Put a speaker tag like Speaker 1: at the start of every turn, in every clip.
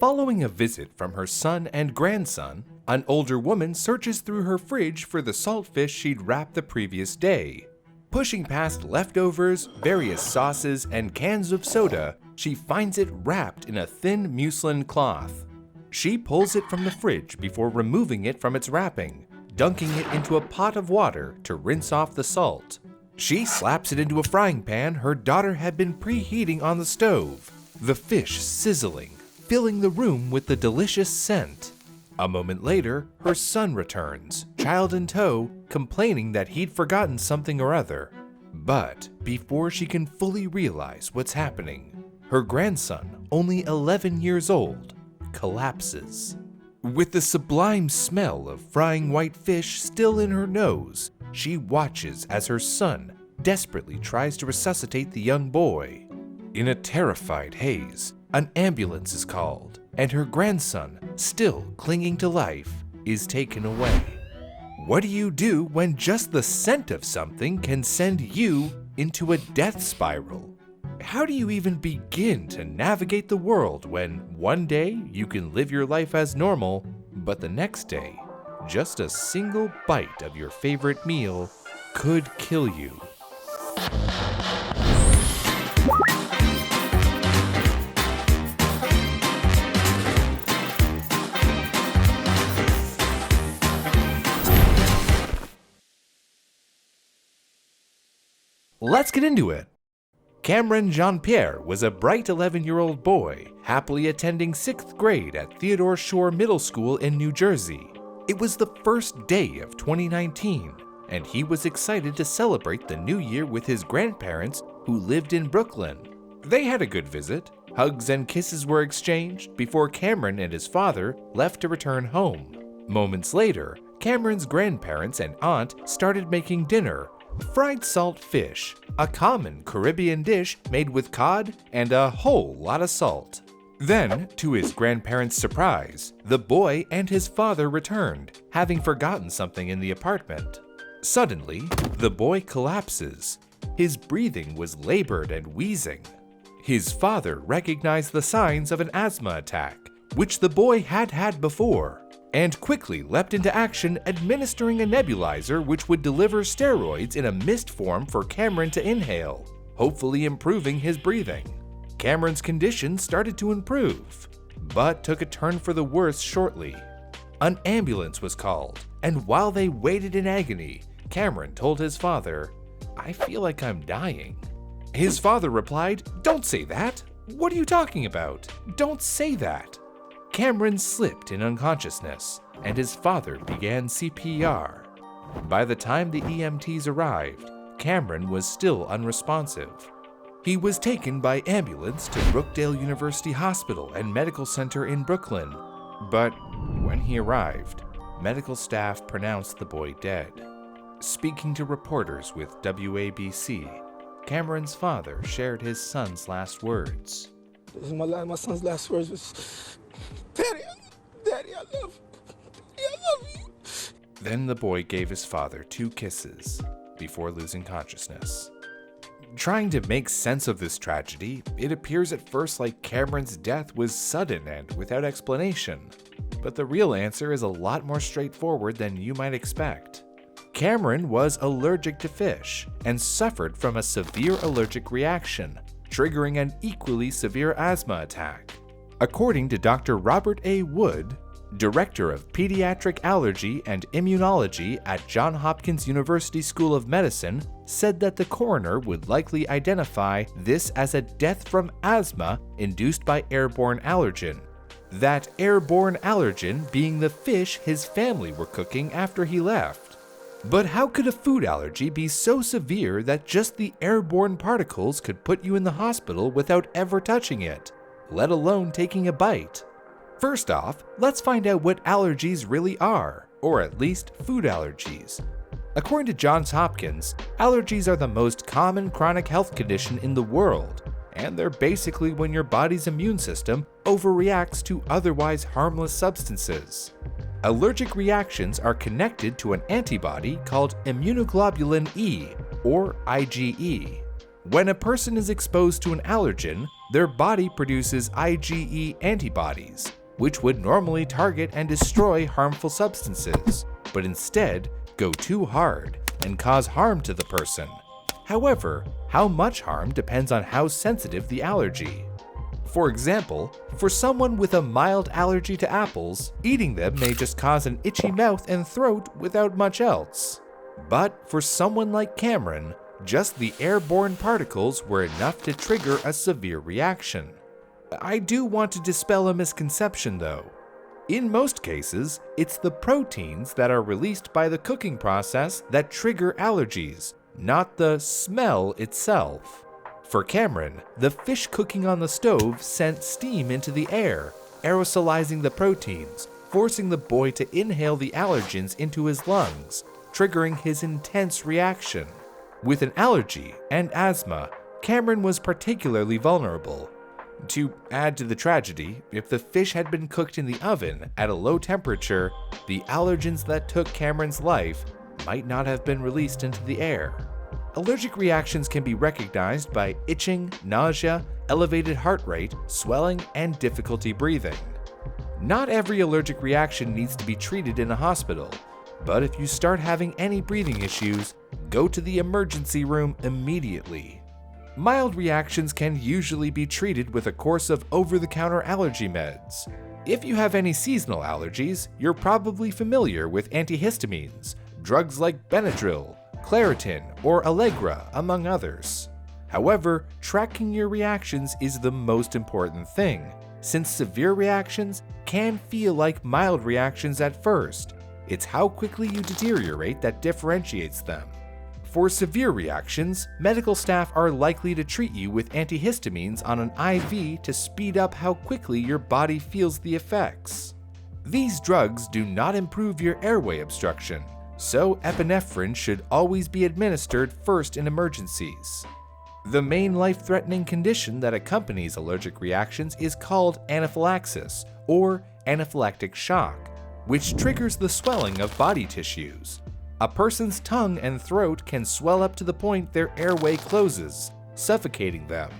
Speaker 1: Following a visit from her son and grandson, an older woman searches through her fridge for the saltfish she'd wrapped the previous day. Pushing past leftovers, various sauces, and cans of soda, she finds it wrapped in a thin muslin cloth. She pulls it from the fridge before removing it from its wrapping, dunking it into a pot of water to rinse off the salt. She slaps it into a frying pan her daughter had been preheating on the stove, the fish sizzling, filling the room with the delicious scent. A moment later, her son returns, child in tow, complaining that he'd forgotten something or other. But before she can fully realize what's happening, her grandson, only 11 years old, collapses. With the sublime smell of frying white fish still in her nose, she watches as her son desperately tries to resuscitate the young boy. In a terrified haze, an ambulance is called, and her grandson, still clinging to life, is taken away. What do you do when just the scent of something can send you into a death spiral? How do you even begin to navigate the world when one day you can live your life as normal, but the next day, just a single bite of your favorite meal could kill you? Let's get into it. Cameron Jean-Pierre was a bright 11-year-old boy, happily attending 6th grade at Theodore Shore Middle School in New Jersey. It was the first day of 2019, and he was excited to celebrate the new year with his grandparents who lived in Brooklyn. They had a good visit. Hugs and kisses were exchanged before Cameron and his father left to return home. Moments later, Cameron's grandparents and aunt started making dinner. Fried salt fish, a common Caribbean dish made with cod and a whole lot of salt. Then, to his grandparents' surprise, the boy and his father returned, having forgotten something in the apartment. Suddenly, the boy collapses. His breathing was labored and wheezing. His father recognized the signs of an asthma attack, which the boy had had before, and quickly leapt into action, administering a nebulizer which would deliver steroids in a mist form for Cameron to inhale, hopefully improving his breathing. Cameron's condition started to improve, but took a turn for the worse shortly. An ambulance was called, and while they waited in agony, Cameron told his father, "I feel like I'm dying." His father replied, "Don't say that. What are you talking about? Don't say that." Cameron slipped in unconsciousness, and his father began CPR. By the time the EMTs arrived, Cameron was still unresponsive. He was taken by ambulance to Brookdale University Hospital and Medical Center in Brooklyn, but when he arrived, medical staff pronounced the boy dead. Speaking to reporters with WABC, Cameron's father shared his son's last words.
Speaker 2: My son's last words was, Daddy, I love you.
Speaker 1: Then the boy gave his father 2 kisses before losing consciousness. Trying to make sense of this tragedy, it appears at first like Cameron's death was sudden and without explanation. But the real answer is a lot more straightforward than you might expect. Cameron was allergic to fish and suffered from a severe allergic reaction, triggering an equally severe asthma attack. According to Dr. Robert A. Wood, Director of Pediatric Allergy and Immunology at Johns Hopkins University School of Medicine, said that the coroner would likely identify this as a death from asthma induced by airborne allergen. That airborne allergen being the fish his family were cooking after he left. But how could a food allergy be so severe that just the airborne particles could put you in the hospital without ever touching it, let alone taking a bite? First off, let's find out what allergies really are, or at least food allergies. According to Johns Hopkins, allergies are the most common chronic health condition in the world, and they're basically when your body's immune system overreacts to otherwise harmless substances. Allergic reactions are connected to an antibody called immunoglobulin E, or IgE. When a person is exposed to an allergen, their body produces IgE antibodies, which would normally target and destroy harmful substances, but instead go too hard and cause harm to the person. However, how much harm depends on how sensitive the allergy. For example, for someone with a mild allergy to apples, eating them may just cause an itchy mouth and throat without much else. But for someone like Cameron, just the airborne particles were enough to trigger a severe reaction. I do want to dispel a misconception though. In most cases, it's the proteins that are released by the cooking process that trigger allergies, not the smell itself. For Cameron, the fish cooking on the stove sent steam into the air, aerosolizing the proteins, forcing the boy to inhale the allergens into his lungs, triggering his intense reaction. With an allergy and asthma, Cameron was particularly vulnerable. To add to the tragedy, if the fish had been cooked in the oven at a low temperature, the allergens that took Cameron's life might not have been released into the air. Allergic reactions can be recognized by itching, nausea, elevated heart rate, swelling, and difficulty breathing. Not every allergic reaction needs to be treated in a hospital, but if you start having any breathing issues, go to the emergency room immediately. Mild reactions can usually be treated with a course of over-the-counter allergy meds. If you have any seasonal allergies, you're probably familiar with antihistamines, drugs like Benadryl, Claritin, or Allegra, among others. However, tracking your reactions is the most important thing, since severe reactions can feel like mild reactions at first. It's how quickly you deteriorate that differentiates them. For severe reactions, medical staff are likely to treat you with antihistamines on an IV to speed up how quickly your body feels the effects. These drugs do not improve your airway obstruction, so epinephrine should always be administered first in emergencies. The main life-threatening condition that accompanies allergic reactions is called anaphylaxis, or anaphylactic shock, which triggers the swelling of body tissues. A person's tongue and throat can swell up to the point their airway closes, suffocating them.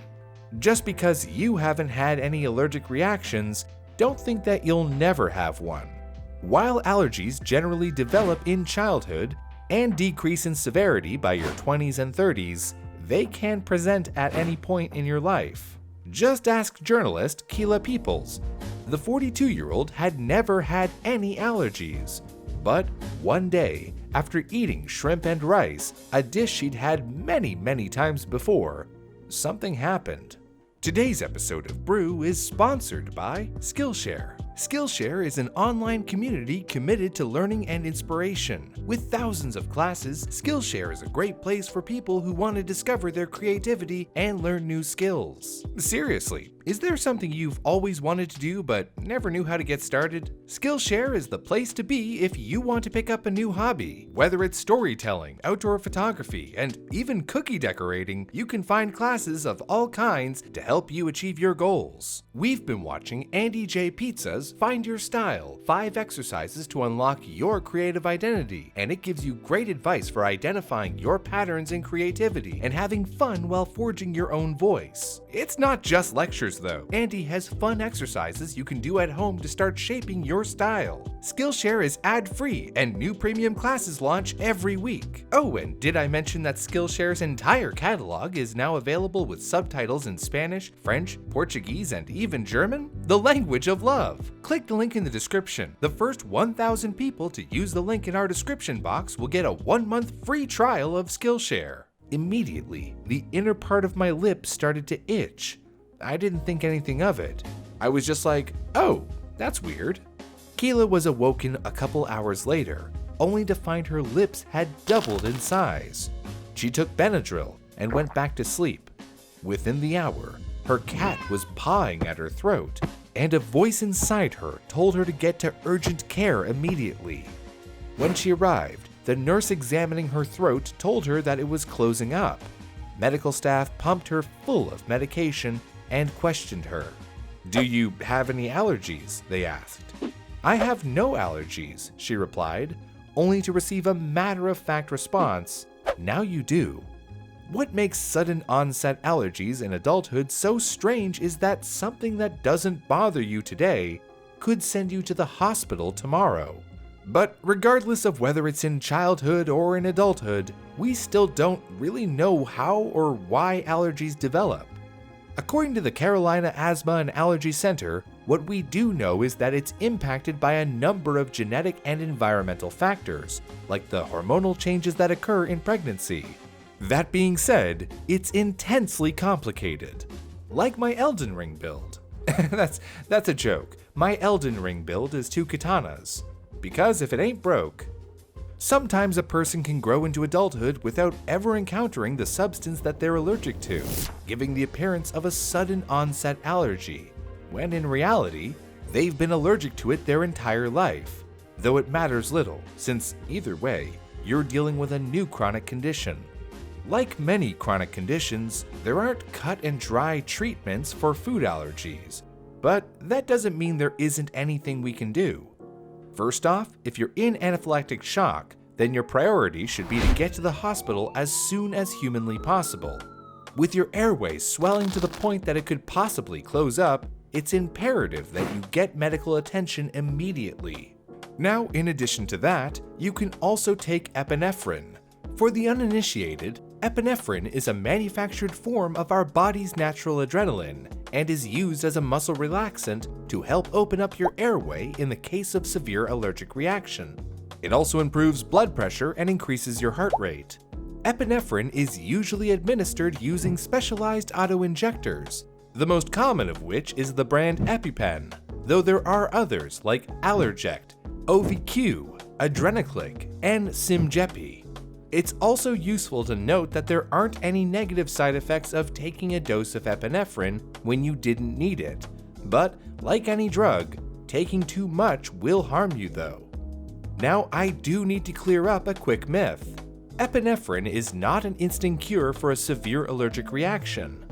Speaker 1: Just because you haven't had any allergic reactions, don't think that you'll never have one. While allergies generally develop in childhood and decrease in severity by your 20s and 30s, they can present at any point in your life. Just ask journalist Keila Peoples. The 42-year-old had never had any allergies. But one day, after eating shrimp and rice, a dish she'd had many times before, something happened. Today's episode of Brew is sponsored by Skillshare. Skillshare is an online community committed to learning and inspiration. With thousands of classes, Skillshare is a great place for people who want to discover their creativity and learn new skills. Seriously, is there something you've always wanted to do but never knew how to get started? Skillshare is the place to be if you want to pick up a new hobby. Whether it's storytelling, outdoor photography, and even cookie decorating, you can find classes of all kinds to help you achieve your goals. We've been watching Andy J. Pizza's Find Your Style, 5 exercises to unlock your creative identity, and it gives you great advice for identifying your patterns in creativity and having fun while forging your own voice. It's not just lectures though. Andy has fun exercises you can do at home to start shaping your style. Skillshare is ad-free and new premium classes launch every week. Oh, and did I mention that Skillshare's entire catalog is now available with subtitles in Spanish, French, Portuguese, and even German? The language of love. Click the link in the description. The first 1,000 people to use the link in our description box will get a 1-month free trial of Skillshare. Immediately, the inner part of my lip started to itch. I didn't think anything of it. I was just like, oh, that's weird. Keila was awoken a couple hours later, only to find her lips had doubled in size. She took Benadryl and went back to sleep. Within the hour, her cat was pawing at her throat, and a voice inside her told her to get to urgent care immediately. When she arrived, the nurse examining her throat told her that it was closing up. Medical staff pumped her full of medication and questioned her. "Do you have any allergies?" they asked. "I have no allergies," she replied, only to receive a matter-of-fact response, "Now you do." What makes sudden onset allergies in adulthood so strange is that something that doesn't bother you today could send you to the hospital tomorrow. But regardless of whether it's in childhood or in adulthood, we still don't really know how or why allergies develop. According to the Carolina Asthma and Allergy Center, what we do know is that it's impacted by a number of genetic and environmental factors, like the hormonal changes that occur in pregnancy. That being said, it's intensely complicated. Like my Elden Ring build. That's a joke. My Elden Ring build is 2 katanas. Because if it ain't broke. Sometimes a person can grow into adulthood without ever encountering the substance that they're allergic to, giving the appearance of a sudden onset allergy, when in reality, they've been allergic to it their entire life. Though it matters little, since either way, you're dealing with a new chronic condition. Like many chronic conditions, there aren't cut and dry treatments for food allergies, but that doesn't mean there isn't anything we can do. First off, if you're in anaphylactic shock, then your priority should be to get to the hospital as soon as humanly possible. With your airway swelling to the point that it could possibly close up, it's imperative that you get medical attention immediately. Now, in addition to that, you can also take epinephrine. For the uninitiated, epinephrine is a manufactured form of our body's natural adrenaline and is used as a muscle relaxant to help open up your airway in the case of severe allergic reaction. It also improves blood pressure and increases your heart rate. Epinephrine is usually administered using specialized auto-injectors, the most common of which is the brand EpiPen, though there are others like Allergic, OVQ, Adrenaclick, and Simjepi. It's also useful to note that there aren't any negative side effects of taking a dose of epinephrine when you didn't need it. But, like any drug, taking too much will harm you though. Now, I do need to clear up a quick myth. Epinephrine is not an instant cure for a severe allergic reaction.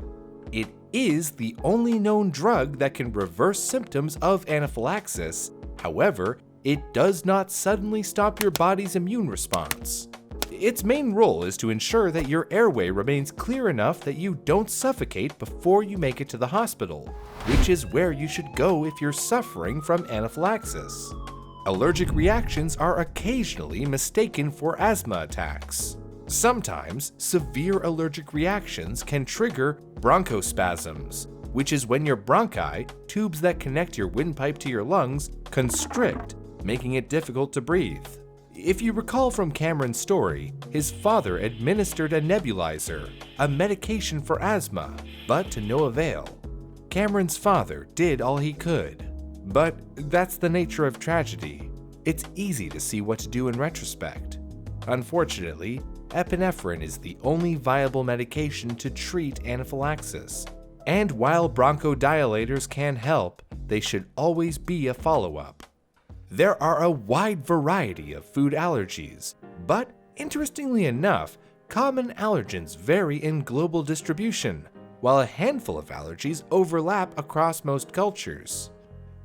Speaker 1: It is the only known drug that can reverse symptoms of anaphylaxis. However, it does not suddenly stop your body's immune response. Its main role is to ensure that your airway remains clear enough that you don't suffocate before you make it to the hospital, which is where you should go if you're suffering from anaphylaxis. Allergic reactions are occasionally mistaken for asthma attacks. Sometimes, severe allergic reactions can trigger bronchospasms, which is when your bronchi, tubes that connect your windpipe to your lungs, constrict, making it difficult to breathe. If you recall from Cameron's story, his father administered a nebulizer, a medication for asthma, but to no avail. Cameron's father did all he could. But that's the nature of tragedy. It's easy to see what to do in retrospect. Unfortunately, epinephrine is the only viable medication to treat anaphylaxis. And while bronchodilators can help, they should always be a follow-up. There are a wide variety of food allergies, but interestingly enough, common allergens vary in global distribution, while a handful of allergies overlap across most cultures.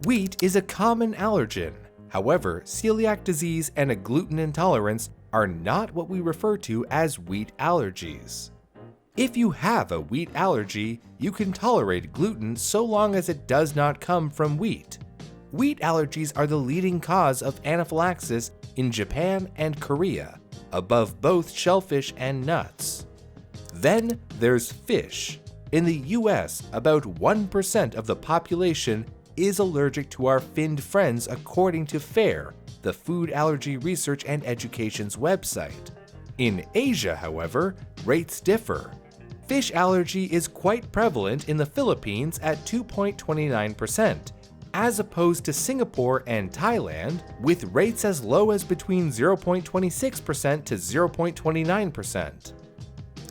Speaker 1: Wheat is a common allergen. However, celiac disease and a gluten intolerance are not what we refer to as wheat allergies. If you have a wheat allergy, you can tolerate gluten so long as it does not come from wheat. Wheat allergies are the leading cause of anaphylaxis in Japan and Korea, above both shellfish and nuts. Then there's fish. In the US, about 1% of the population is allergic to our finned friends according to FARE, the Food Allergy Research and Education's website. In Asia, however, rates differ. Fish allergy is quite prevalent in the Philippines at 2.29%, as opposed to Singapore and Thailand, with rates as low as between 0.26% to 0.29%.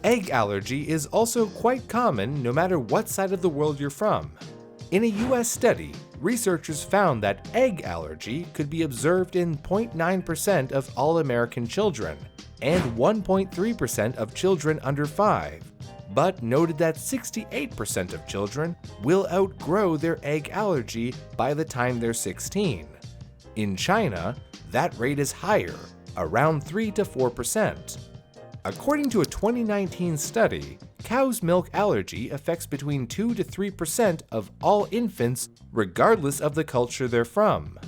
Speaker 1: Egg allergy is also quite common no matter what side of the world you're from. In a US study, researchers found that egg allergy could be observed in 0.9% of all American children and 1.3% of children under 5, but noted that 68% of children will outgrow their egg allergy by the time they're 16. In China, that rate is higher, around 3 to 4%. According to a 2019 study, cow's milk allergy affects between 2 to 3% of all infants, regardless of the culture they're from.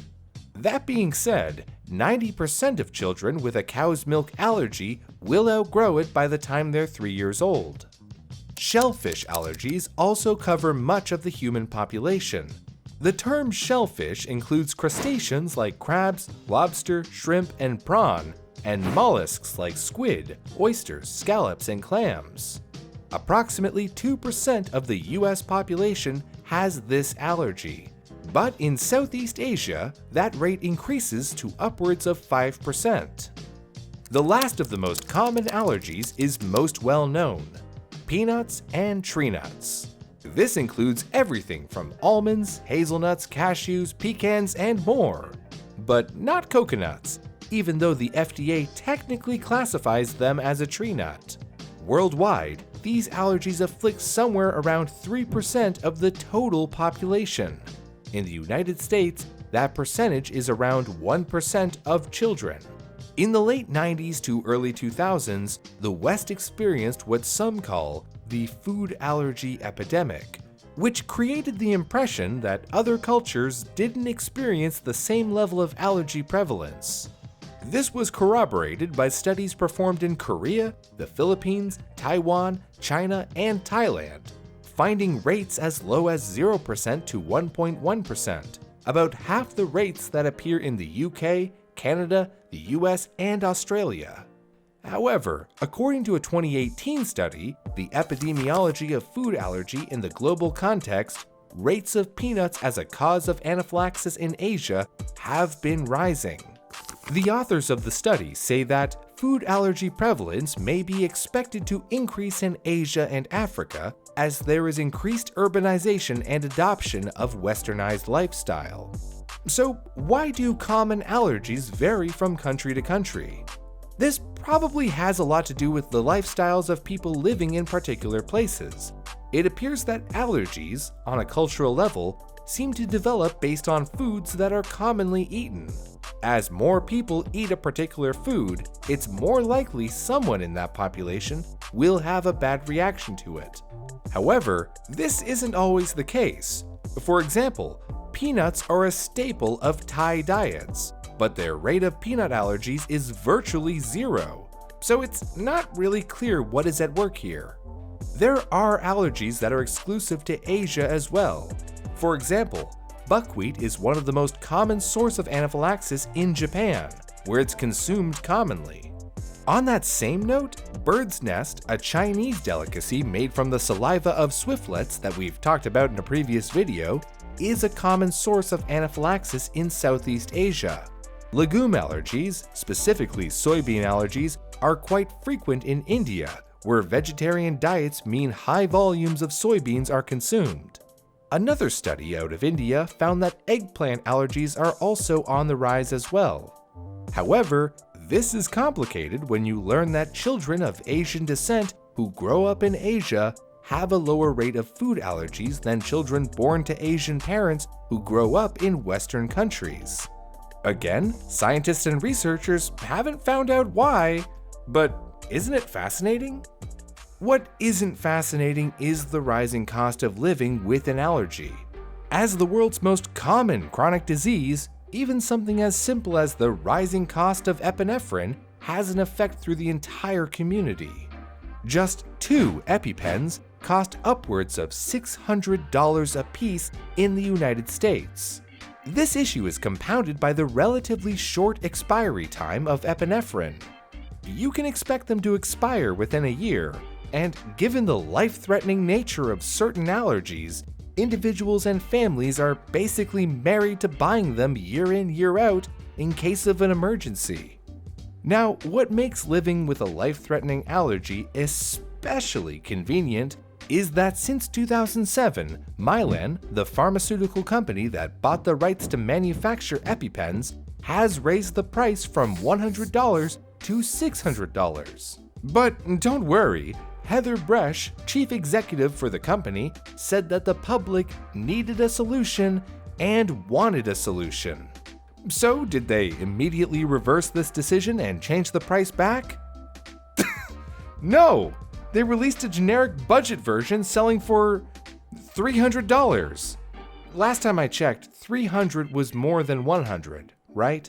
Speaker 1: That being said, 90% of children with a cow's milk allergy will outgrow it by the time they're 3 years old. Shellfish allergies also cover much of the human population. The term shellfish includes crustaceans like crabs, lobster, shrimp, and prawn, and mollusks like squid, oysters, scallops, and clams. Approximately 2% of the US population has this allergy, but in Southeast Asia, that rate increases to upwards of 5%. The last of the most common allergies is most well known: peanuts and tree nuts. This includes everything from almonds, hazelnuts, cashews, pecans, and more. But not coconuts, even though the FDA technically classifies them as a tree nut. Worldwide, these allergies afflict somewhere around 3% of the total population. In the United States, that percentage is around 1% of children. In the late 90s to early 2000s, the West experienced what some call the food allergy epidemic, which created the impression that other cultures didn't experience the same level of allergy prevalence. This was corroborated by studies performed in Korea, the Philippines, Taiwan, China, and Thailand, finding rates as low as 0% to 1.1%, about half the rates that appear in the UK, Canada, the US, and Australia. However, according to a 2018 study, The Epidemiology of Food Allergy in the Global Context, rates of peanuts as a cause of anaphylaxis in Asia have been rising. The authors of the study say that food allergy prevalence may be expected to increase in Asia and Africa as there is increased urbanization and adoption of westernized lifestyle. So, why do common allergies vary from country to country? This probably has a lot to do with the lifestyles of people living in particular places. It appears that allergies, on a cultural level, seem to develop based on foods that are commonly eaten. As more people eat a particular food, it's more likely someone in that population will have a bad reaction to it. However, this isn't always the case. For example, peanuts are a staple of Thai diets, but their rate of peanut allergies is virtually zero, so it's not really clear what is at work here. There are allergies that are exclusive to Asia as well. For example, buckwheat is one of the most common source of anaphylaxis in Japan, where it's consumed commonly. On that same note, bird's nest, a Chinese delicacy made from the saliva of swiftlets that we've talked about in a previous video, is a common source of anaphylaxis in Southeast Asia. Legume allergies, specifically soybean allergies, are quite frequent in India, where vegetarian diets mean high volumes of soybeans are consumed. Another study out of India found that eggplant allergies are also on the rise as well. However, this is complicated when you learn that children of Asian descent who grow up in Asia have a lower rate of food allergies than children born to Asian parents who grow up in Western countries. Again, scientists and researchers haven't found out why, but isn't it fascinating? What isn't fascinating is the rising cost of living with an allergy. As the world's most common chronic disease, even something as simple as the rising cost of epinephrine has an effect through the entire community. Just 2 EpiPens cost upwards of $600 a piece in the United States. This issue is compounded by the relatively short expiry time of epinephrine. You can expect them to expire within a year, and given the life-threatening nature of certain allergies, individuals and families are basically married to buying them year in, year out in case of an emergency. Now, what makes living with a life-threatening allergy especially convenient is that since 2007, Mylan, the pharmaceutical company that bought the rights to manufacture EpiPens, has raised the price from $100 to $600. But don't worry, Heather Bresch, chief executive for the company, said that the public needed a solution and wanted a solution. So did they immediately reverse this decision and change the price back? No! They released a generic budget version selling for $300. Last time I checked, 300 was more than 100, right?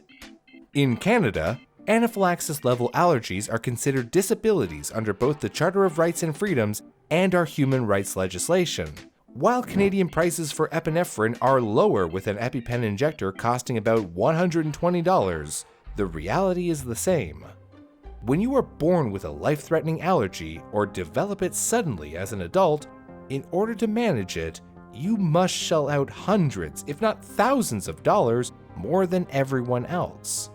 Speaker 1: In Canada, anaphylaxis level allergies are considered disabilities under both the Charter of Rights and Freedoms and our human rights legislation. While Canadian prices for epinephrine are lower with an EpiPen injector costing about $120, the reality is the same. When you are born with a life-threatening allergy or develop it suddenly as an adult, in order to manage it, you must shell out hundreds, if not thousands of dollars more than everyone else.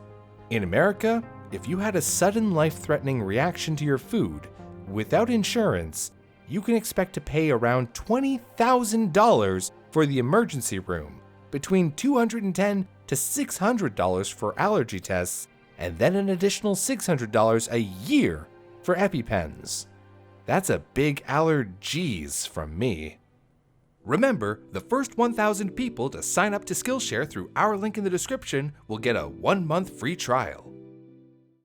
Speaker 1: In America, if you had a sudden life-threatening reaction to your food, without insurance, you can expect to pay around $20,000 for the emergency room, between $210 to $600 for allergy tests, and then an additional $600 a year for EpiPens. That's a big allergies from me. Remember, the first 1,000 people to sign up to Skillshare through our link in the description will get a 1-month free trial.